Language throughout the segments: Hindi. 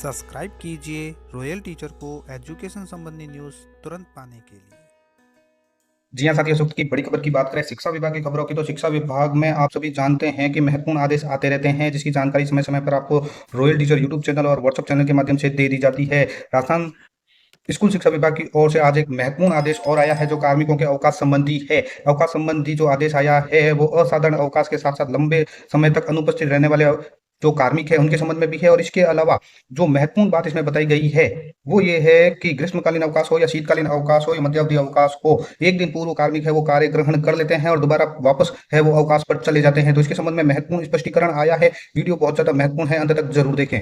सब्सक्राइब कीजिए रॉयल टीचर को एजुकेशन संबंधी न्यूज़ तुरंत पाने के लिए। जी हाँ साथियों, सुख की बड़ी खबर की बात करें शिक्षा विभाग की खबरों की, तो शिक्षा विभाग में आप सभी जानते हैं कि महत्वपूर्ण आदेश आते रहते हैं, जिसकी जानकारी समय समय पर आपको रॉयल टीचर यूट्यूब चैनल और व्हाट्सएप चैनल के माध्यम से दे दी जाती है। राजस्थान स्कूल शिक्षा विभाग की ओर से आज एक महत्वपूर्ण आदेश और आया है, जो कार्मिकों के अवकाश संबंधी है। अवकाश संबंधी जो आदेश आया है वो असाधारण अवकाश के साथ साथ लंबे समय तक अनुपस्थित रहने वाले जो कार्मिक है उनके संबंध में भी है। और इसके अलावा जो महत्वपूर्ण बात इसमें बताई गई है वो ये है कि ग्रीष्मकालीन अवकाश हो या शीतकालीन अवकाश हो या मध्यावधि अवकाश हो, एक दिन पूर्व कार्मिक है वो कार्य ग्रहण कर लेते हैं और दोबारा वापस है वो अवकाश पर चले जाते हैं। तो इसके संबंध में महत्वपूर्ण स्पष्टीकरण आया है। वीडियो बहुत ज्यादा महत्वपूर्ण है, अंत तक जरूर देखें।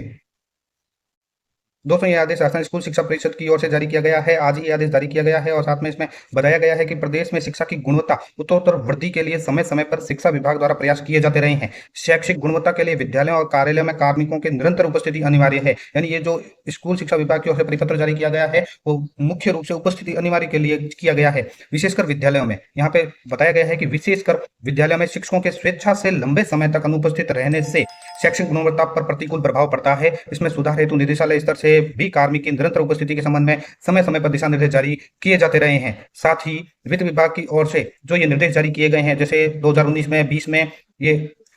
दोस्तों, ये आदेश राजस्थान स्कूल शिक्षा परिषद की ओर से जारी किया गया है। आज ही ये आदेश जारी किया गया है और साथ में इसमें बताया गया है कि प्रदेश में शिक्षा की गुणवत्ता उत्तरोत्तर वृद्धि के लिए समय समय पर शिक्षा विभाग द्वारा प्रयास किए जाते रहे हैं। शैक्षिक गुणवत्ता के लिए विद्यालयों और कार्यालयों में कार्मिकों की निरंतर उपस्थिति अनिवार्य है। यानी ये जो स्कूल शिक्षा विभाग की ओर से परिपत्र जारी किया गया है वो मुख्य रूप से उपस्थिति अनिवार्य के लिए किया गया है, विशेषकर विद्यालयों में। यहाँ पे बताया गया है कि विशेषकर विद्यालयों में शिक्षकों के स्वेच्छा से लंबे समय तक अनुपस्थित रहने से शैक्षिक गुणवत्ता पर प्रतिकूल प्रभाव पड़ता है। इसमें सुधार हेतु निदेशालय स्तर से भी कार्मिक की निरंतर उपस्थिति के संबंध में समय समय पर दिशा निर्देश जारी किए जाते रहे हैं। साथ ही वित्त विभाग की ओर से जो ये निर्देश जारी किए गए हैं, जैसे 2019 में, 20 में ये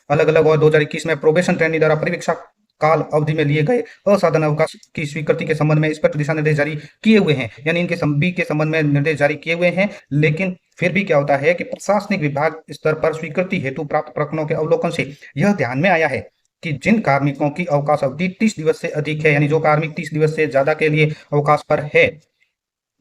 अलग अलग, और 2021 में प्रोबेशन ट्रेनी द्वारा परीक्षा काल अवधि में लिए गए असाधारण अवकाश की स्वीकृति के संबंध में स्पष्ट दिशा निर्देश जारी किए हुए हैं। यानी इनके सभी के संबंध में निर्देश जारी किए हुए हैं। लेकिन फिर भी क्या होता है कि प्रशासनिक विभाग स्तर पर स्वीकृति हेतु प्राप्त प्रकरणों के अवलोकन से यह ध्यान में आया है कि जिन कार्मिकों की अवकाश अवधि 30 दिवस से अधिक है, यानी जो कार्मिक 30 दिवस से ज्यादा के लिए अवकाश पर है,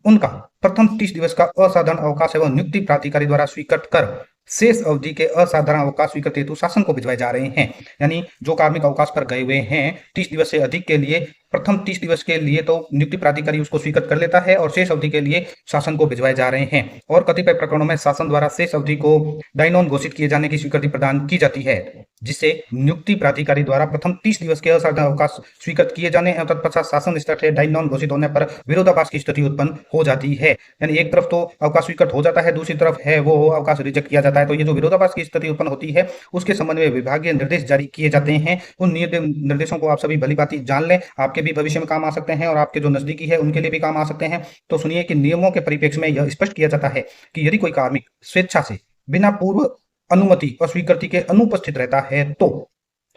उनका प्रथम 30 दिवस का असाधारण अवकाश एवं नियुक्ति प्राधिकारी द्वारा स्वीकृत कर शेष अवधि के असाधारण अवकाश स्वीकृत हेतु शासन को भिजवाए जा रहे हैं। यानी जो कार्मिक अवकाश पर गए हुए हैं 30 दिवस से अधिक के लिए, प्रथम 30 दिवस के लिए तो नियुक्ति प्राधिकारी उसको स्वीकृत कर लेता है और शेष अवधि के लिए शासन को भिजवाए जा रहे हैं। और कतिपय प्रकरणों में शासन द्वारा शेष अवधि को डायनॉन घोषित किए जाने की स्वीकृति प्रदान की जाती है, जिससे नियुक्ति प्राधिकारी द्वारा प्रथम 30 दिवस के असाधारण अवकाश स्वीकृत किए जाने और तत्पश्चात शासन स्तर से डायनॉन घोषित होने पर विरोधाभास की स्थिति उत्पन्न हो जाती है। यानी एक तरफ तो अवकाश स्वीकृत हो जाता है, दूसरी तरफ है वो अवकाश रिजेक्ट किया जाता है। तो ये जो विरोधाभास की स्थिति उत्पन्न होती है उसके संबंध में विभागीय निर्देश जारी किए जाते हैं। उन निर्देशों को आप सभी भली भांति जान लें, आपके भी भविष्य में काम आ सकते हैं और आपके जो नजदीकी है उनके लिए भी काम आ सकते हैं। तो सुनिए कि नियमों के परिप्रेक्ष्य में यह स्पष्ट किया जाता है कि यदि कोई कार्मिक स्वेच्छा से बिना पूर्व अनुमति और स्वीकृति के अनुपस्थित रहता है तो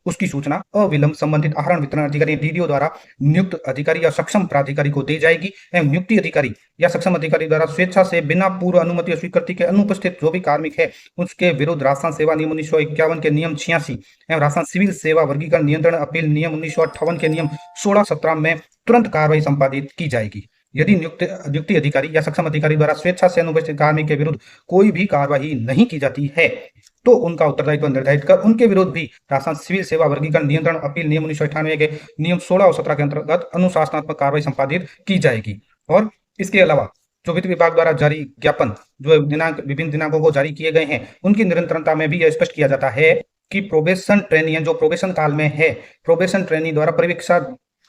उसकी सूचना अविलंब संबंधित आहरण वितरण अधिकारी डीडीओ द्वारा नियुक्त अधिकारी या सक्षम प्राधिकारी को दी जाएगी एवं नियुक्ति अधिकारी या सक्षम अधिकारी द्वारा स्वेच्छा से बिना पूर्व अनुमति और स्वीकृति के अनुपस्थित जो भी कार्मिक है उसके विरुद्ध राजस्थान सेवा नियम 1951 के नियम 86 एवं राजस्थान सिविल सेवा वर्गीकरण नियंत्रण अपील नियम 1958 के नियम 16-17 में तुरंत कार्रवाई संपादित की जाएगी। यदि नियुक्ति अधिकारी या सक्षम अधिकारी द्वारा स्वेच्छा से अनुपस्थित कार्मिक के विरुद्ध कोई भी कार्रवाई नहीं की जाती है तो उनका उत्तरदायित्व निर्धारित कर उनके विरुद्ध भी राजस्थान सिविल सेवा वर्गीकरण नियंत्रण अपील नियम 1998 के नियम 16 और 17 के अंतर्गत अनुशासनात्मक कार्रवाई संपादित की जाएगी। और इसके अलावा जो वित्त विभाग द्वारा जारी ज्ञापन जो विभिन्न दिनांकों को जारी किए गए हैं उनकी निरंतरता में भी यह स्पष्ट किया जाता है कि प्रोबेशन ट्रेनी जो प्रोबेशन काल में है, प्रोबेशन ट्रेनी द्वारा परीक्षा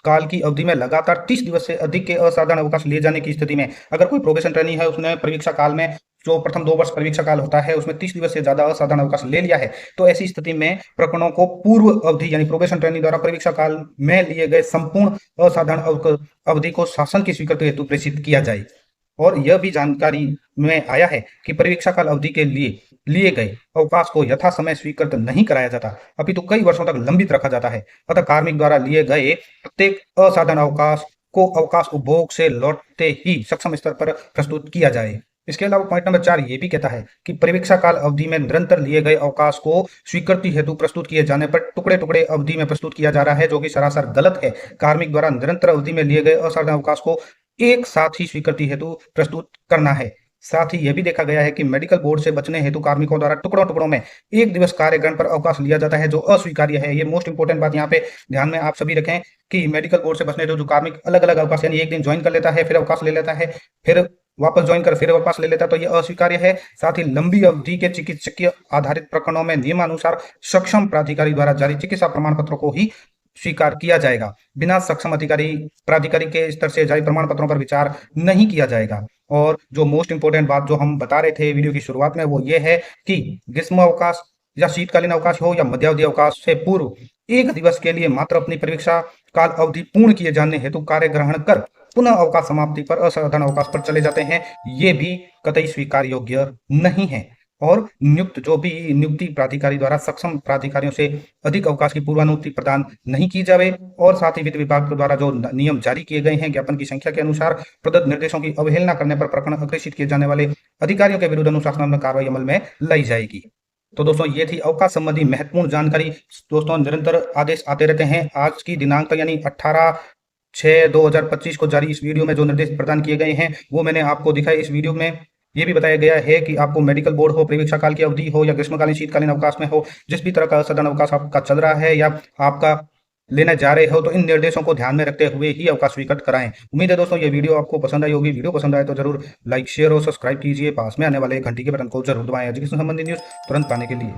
काल की अवधि में लगातार 30 दिवस से अधिक के असाधारण अवकाश लिए जाने की स्थिति में, अगर कोई प्रोबेशन ट्रेनी है उसने परीक्षा काल में जो प्रथम 2 वर्ष परीक्षा काल होता है उसमें 30 दिवस से ज्यादा असाधारण अवकाश ले लिया है, तो ऐसी स्थिति में प्रकरणों को पूर्व अवधि यानी प्रोबेशन ट्रेनी द्वारा परीक्षा काल में लिए गए संपूर्ण असाधारण अवधि को शासन की स्वीकृति हेतु प्रेषित किया जाए। और यह भी जानकारी में आया है कि परीक्षा काल अवधि के लिए गए अवकाश को यथा समय स्वीकृत नहीं कराया जाता, अपितु कई वर्षों तक लंबित रखा जाता है। अतः कार्मिक द्वारा लिए गए प्रत्येक असाधारण अवकाश को अवकाश उपभोग से लौटते ही सक्षम स्तर पर प्रस्तुत किया जाए। इसके अलावा पॉइंट नंबर 4 ये भी कहता है कि परीक्षा काल अवधि में निरंतर लिए गए अवकाश को स्वीकृति हेतु प्रस्तुत किए जाने पर टुकड़े टुकड़े अवधि में प्रस्तुत किया जा रहा है, जो कि सरासर गलत है। कार्मिक द्वारा निरंतर अवधि में लिए गए असाधारण अवकाश को एक साथ ही स्वीकृति हेतु प्रस्तुत करना है। साथ ही यह भी देखा गया है कि मेडिकल बोर्ड से बचने हेतु कार्मिकों द्वारा टुकड़ों टुकड़ों में 1 दिवस कार्य ग्रहण पर अवकाश लिया जाता है, जो अस्वीकार्य है। ये मोस्ट इंपोर्टेंट बात यहाँ पे ध्यान में आप सभी रखें कि मेडिकल बोर्ड से बचने जो कार्मिक अलग अलग अवकाश यानी एक दिन ज्वाइन कर लेता है, फिर अवकाश ले लेता है, फिर वापस ज्वाइन कर फिर वापस ले लेता है, तो यह अस्वीकार्य है। साथ ही लंबी अवधि के चिकित्सकीय आधारित प्रकरणों में नियमानुसार सक्षम प्राधिकारी द्वारा जारी चिकित्सा प्रमाण पत्रों को ही स्वीकार किया जाएगा। बिना सक्षम अधिकारी प्राधिकारी के स्तर से जारी प्रमाण पत्रों पर विचार नहीं किया जाएगा। और जो मोस्ट इंपोर्टेंट बात जो हम बता रहे थे वीडियो की शुरुआत में वो ये है कि ग्रीष्म अवकाश या शीतकालीन अवकाश हो या मध्यावधि अवकाश से पूर्व एक दिवस के लिए मात्र अपनी परीक्षा काल अवधि पूर्ण किए जाने हेतु कार्य ग्रहण कर पुनः अवकाश समाप्ति पर असाधारण अवकाश पर चले जाते हैं, ये भी कतई स्वीकार योग्य नहीं है। और नियुक्त जो भी नियुक्ति प्राधिकारी द्वारा सक्षम प्राधिकारियों से अधिक अवकाश की पूर्वानुमति प्रदान नहीं की जाए, और साथ ही वित्त विभाग द्वारा जो नियम जारी किए गए हैं ज्ञापन की संख्या के अनुसार प्रदत्त निर्देशों की अवहेलना करने पर प्रकरण अग्रेसित किए जाने वाले अधिकारियों के विरुद्ध अनुशासनात्मक कार्रवाई अमल में लाई जाएगी। तो दोस्तों ये थी अवकाश संबंधी महत्वपूर्ण जानकारी। दोस्तों निरंतर आदेश आते रहते हैं। आज की दिनांक यानी 18/6/2025 को जारी इस वीडियो में जो निर्देश प्रदान किए गए हैं वो मैंने आपको दिखाए। इस वीडियो में ये भी बताया गया है कि आपको मेडिकल बोर्ड हो, परीक्षा काल की अवधि हो या ग्रीष्मकालीन शीतकालीन अवकाश में हो, जिस भी तरह का असाधारण अवकाश आपका चल रहा है या आपका लेने जा रहे हो, तो इन निर्देशों को ध्यान में रखते हुए ही अवकाश स्वीकृत कराएं। उम्मीद है दोस्तों ये वीडियो आपको पसंद आई होगी। वीडियो पसंद आए तो जरूर लाइक, शेयर और सब्सक्राइब कीजिए। पास में आने वाले घंटी के बटन को जरूर दबाएं एजुकेशन संबंधी न्यूज तुरंत पाने के लिए।